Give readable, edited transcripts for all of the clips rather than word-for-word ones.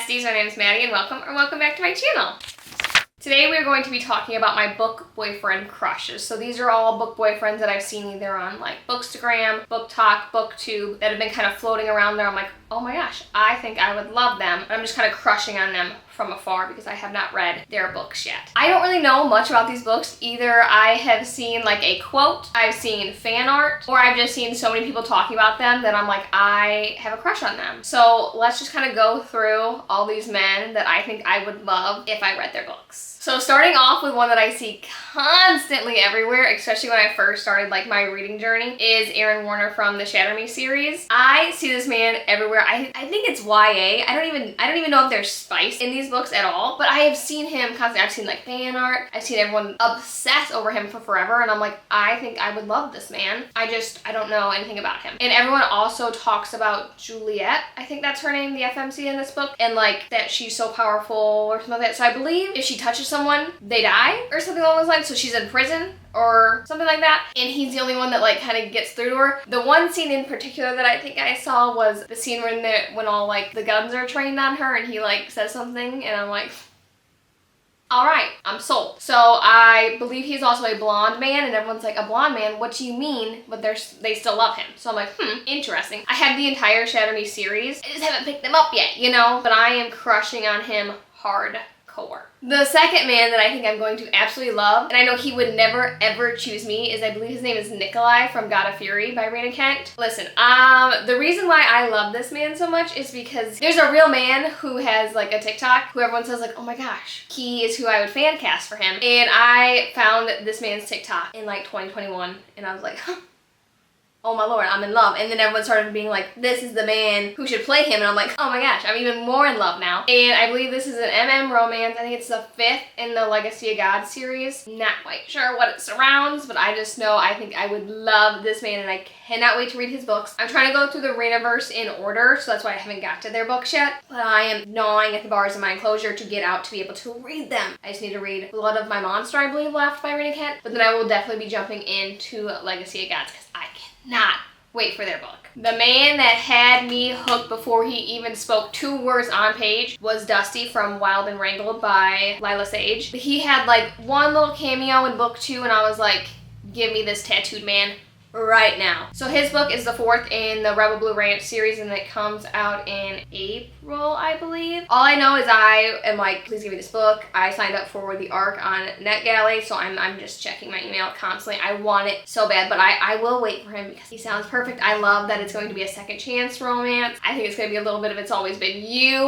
besties, my name is Maddie and welcome back to my channel. Today we're going to be talking about my book boyfriend crushes. So these are all book boyfriends that I've seen either on like Bookstagram, BookTok, BookTube that have been kind of floating around there. I'm like, oh my gosh, I think I would love them. I'm just kind of crushing on them from afar because I have not read their books yet. I don't really know much about these books. Either I have seen like a quote, I've seen fan art, or I've just seen so many people talking about them that I'm like, I have a crush on them. So let's just kind of go through all these men that I think I would love if I read their books. So starting off with one that I see constantly everywhere, especially when I first started like my reading journey, is Aaron Warner from the Shatter Me series. I see this man everywhere. I think it's YA. I don't even know if there's spice in these books at all, but I have seen him constantly. I've seen like fan art. I've seen everyone obsess over him for forever, and I'm like, I think I would love this man. I don't know anything about him. And everyone also talks about Juliet, I think that's her name, the FMC in this book, and like that she's so powerful or something like that. So I believe if she touches someone, they die or something along those lines. So she's in prison or something like that, and he's the only one that like kind of gets through to her. The one scene in particular that I think I saw was the scene when all like the guns are trained on her and he like says something, and I'm like, all right, I'm sold. So I believe he's also a blonde man, and everyone's like, a blonde man? What do you mean? But they still love him. So I'm like, interesting. I have the entire Shatter Me series. I just haven't picked them up yet, you know? But I am crushing on him hardcore. The second man that I think I'm going to absolutely love, and I know he would never ever choose me, is I believe his name is Nikolai from God of Fury by Raina Kent. Listen, the reason why I love this man so much is because there's a real man who has like a TikTok who everyone says like, oh my gosh, he is who I would fan cast for him. And I found this man's TikTok in like 2021 and I was like, huh. Oh my lord, I'm in love. And then everyone started being like, this is the man who should play him. And I'm like, oh my gosh, I'm even more in love now. And I believe this is an MM romance. I think it's the 5th in the Legacy of God series. Not quite sure what it surrounds, but I just know I think I would love this man and I cannot wait to read his books. I'm trying to go through the Rainaverse in order, so that's why I haven't got to their books yet. But I am gnawing at the bars of my enclosure to get out to be able to read them. I just need to read Blood of My Monster, I believe, left by Raina Kent. But then I will definitely be jumping into Legacy of Gods because I cannot wait for their book. The man that had me hooked before he even spoke 2 words on page was Dusty from Wild and Wrangled by Lila Sage. He had like one little cameo in book 2 and I was like, give me this tattooed man right now. So his book is the 4th in the Rebel Blue Ranch series and it comes out in April, I believe. All I know is I am like, please give me this book. I signed up for the ARC on NetGalley, so I'm just checking my email constantly. I want it so bad, but I will wait for him because he sounds perfect. I love that it's going to be a second chance romance. I think it's going to be a little bit of It's Always Been You.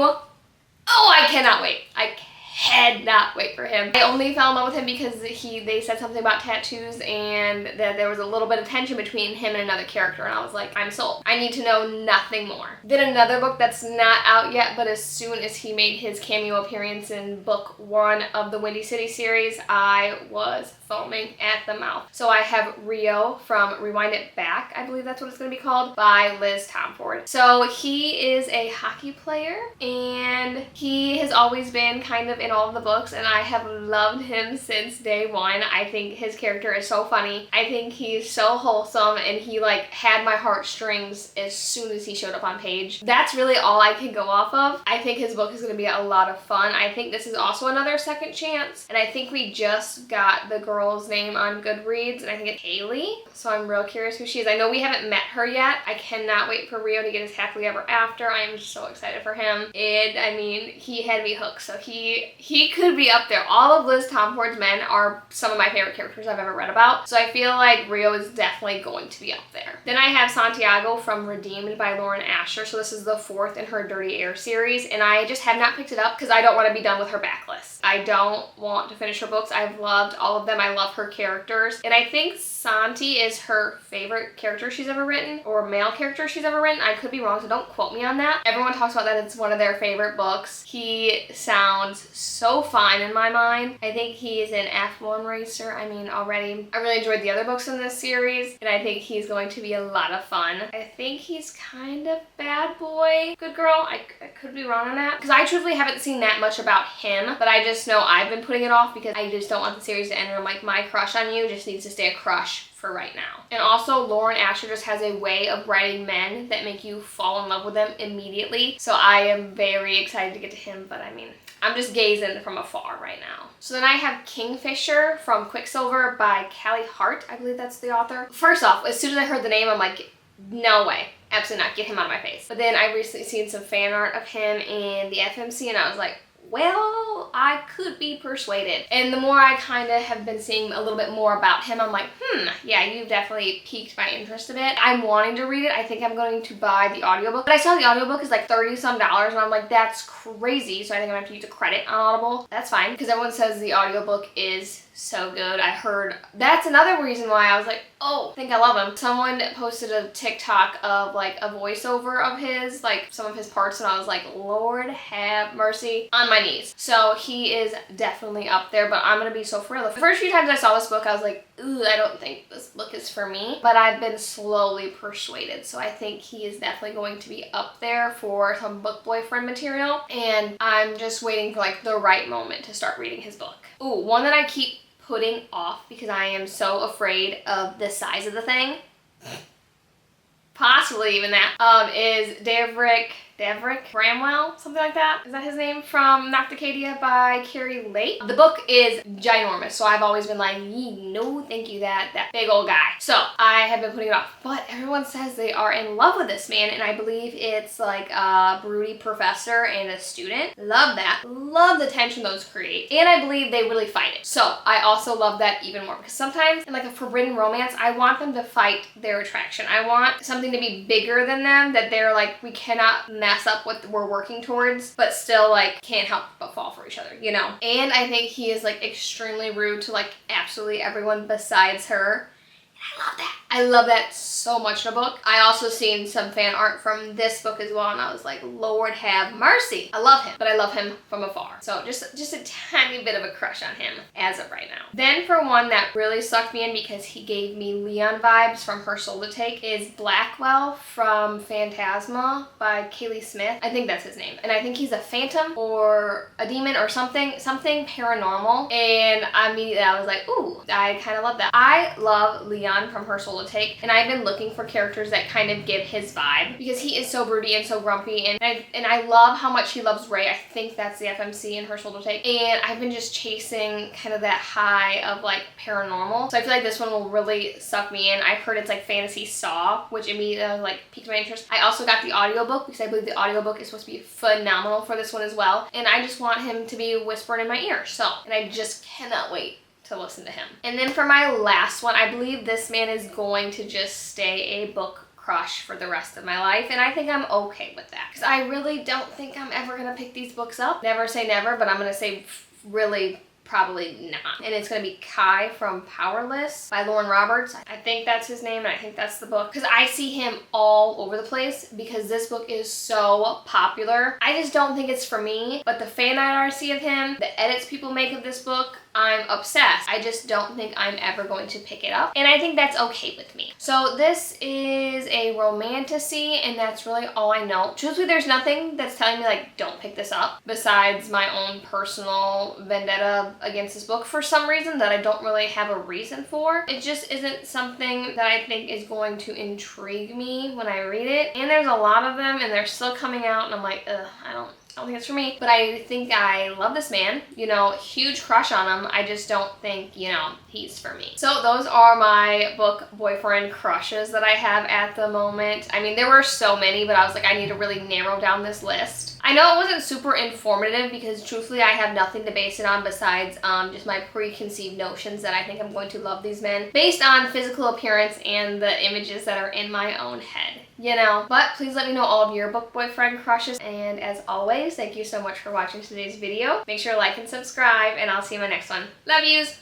Oh, I cannot wait. I cannot wait for him. I only fell in love with him because they said something about tattoos and that there was a little bit of tension between him and another character, and I was like, I'm sold. I need to know nothing more. Then another book that's not out yet, but as soon as he made his cameo appearance in book 1 of the Windy City series, I was foaming at the mouth. So I have Rio from Rewind It Back, I believe that's what it's going to be called, by Liz Tomford. So he is a hockey player and he has always been kind of in all of the books, and I have loved him since day one. I think his character is so funny. I think he's so wholesome, and he like had my heartstrings as soon as he showed up on page. That's really all I can go off of. I think his book is going to be a lot of fun. I think this is also another second chance, and I think we just got the girl's name on Goodreads, and I think it's Haley, so I'm real curious who she is. I know we haven't met her yet. I cannot wait for Rio to get his happily ever after. I am so excited for him, and I mean, he had me hooked, so he could be up there. All of Liz Tomford's men are some of my favorite characters I've ever read about, so I feel like Rio is definitely going to be up there. Then I have Santiago from Redeemed by Lauren Asher, so this is the 4th in her Dirty Air series, and I just have not picked it up because I don't want to be done with her backlist. I don't want to finish her books. I've loved all of them. I love her characters, and I think Santi is her favorite character she's ever written, or male character she's ever written. I could be wrong, so don't quote me on that. Everyone talks about that it's one of their favorite books. He sounds so fine in my mind. I think he is an F1 racer. I mean, already I really enjoyed the other books in this series, and I think he's going to be a lot of fun. I think he's kind of bad boy, good girl. I could be wrong on that because I truthfully haven't seen that much about him, but I just know I've been putting it off because I just don't want the series to end, and I'm like, my crush on you just needs to stay a crush for right now. And also, Lauren Asher just has a way of writing men that make you fall in love with them immediately. So I am very excited to get to him, but I mean, I'm just gazing from afar right now. So then I have Kingfisher from Quicksilver by Callie Hart. I believe that's the author. First off, as soon as I heard the name, I'm like, no way. Absolutely not. Get him out of my face. But then I recently seen some fan art of him in the FMC and I was like, well, I could be persuaded. And the more I kind of have been seeing a little bit more about him, I'm like, yeah, you've definitely piqued my interest a bit. I'm wanting to read it. I think I'm going to buy the audiobook. But I saw the audiobook is like $30 some and I'm like, that's crazy. So I think I'm gonna have to use a credit on Audible. That's fine, because everyone says the audiobook is so good. I heard that's another reason why I was like, oh, I think I love him. Someone posted a TikTok of like a voiceover of his, like some of his parts, and I was like, Lord have mercy, on my knees. So he is definitely up there, but I'm gonna be so for real. The first few times I saw this book, I was like, ooh, I don't think this book is for me, but I've been slowly persuaded. So I think he is definitely going to be up there for some book boyfriend material, and I'm just waiting for like the right moment to start reading his book. Ooh, one that I keep putting off because I am so afraid of the size of the thing, possibly even that, is Devrick Bramwell, something like that. Is that his name? From Nocticadia by Carrie Lake. The book is ginormous, so I've always been like, no thank you, that big old guy. So I have been putting it off, but everyone says they are in love with this man, and I believe it's like a broody professor and a student. Love that. Love the tension those create, and I believe they really fight it. So I also love that even more, because sometimes in like a forbidden romance, I want them to fight their attraction. I want something to be bigger than them, that they're like, we cannot mess up what we're working towards, but still like can't help but fall for each other, you know? And I think he is like extremely rude to like absolutely everyone besides her. And I love that. I love that so much in a book. I also seen some fan art from this book as well, and I was like, Lord have mercy. I love him, but I love him from afar. So just a tiny bit of a crush on him as of right now. Then for one that really sucked me in because he gave me Leon vibes from Her Soul to Take is Blackwell from Phantasma by Kaylee Smith. I think that's his name. And I think he's a phantom or a demon or something paranormal. And immediately I was like, ooh, I kind of love that. I love Leon from Her Soul to Take, and I've been looking for characters that kind of give his vibe because he is so broody and so grumpy, and I love how much he loves Ray. I think that's the FMC in Her Soul to Take, and I've been just chasing kind of that high of like paranormal, so I feel like this one will really suck me in. I've heard it's like fantasy Saw, which immediately like piqued my interest. I also got the audiobook because I believe the audiobook is supposed to be phenomenal for this one as well, and I just want him to be whispering in my ear, so, and I just cannot wait to listen to him. And then for my last one, I believe this man is going to just stay a book crush for the rest of my life, and I think I'm okay with that because I really don't think I'm ever gonna pick these books up. Never say never, but I'm gonna say really probably not. And it's gonna be Kai from Powerless by Lauren Roberts. I think that's his name, and I think that's the book, because I see him all over the place because this book is so popular. I just don't think it's for me, but the fan art I see of him, the edits people make of this book, I'm obsessed. I just don't think I'm ever going to pick it up, and I think that's okay with me. So this is a romantasy, and that's really all I know. Truthfully, there's nothing that's telling me like don't pick this up besides my own personal vendetta against this book for some reason that I don't really have a reason for. It just isn't something that I think is going to intrigue me when I read it, and there's a lot of them and they're still coming out, and I'm like, ugh, I don't think it's for me, but I think I love this man, you know, huge crush on him. I just don't think, you know, he's for me. So those are my book boyfriend crushes that I have at the moment. I mean, there were so many, but I was like, I need to really narrow down this list. I know it wasn't super informative because truthfully I have nothing to base it on besides just my preconceived notions that I think I'm going to love these men based on physical appearance and the images that are in my own head, you know. But please let me know all of your book boyfriend crushes, and as always, thank you so much for watching today's video. Make sure to like and subscribe, and I'll see you in my next one. Love yous!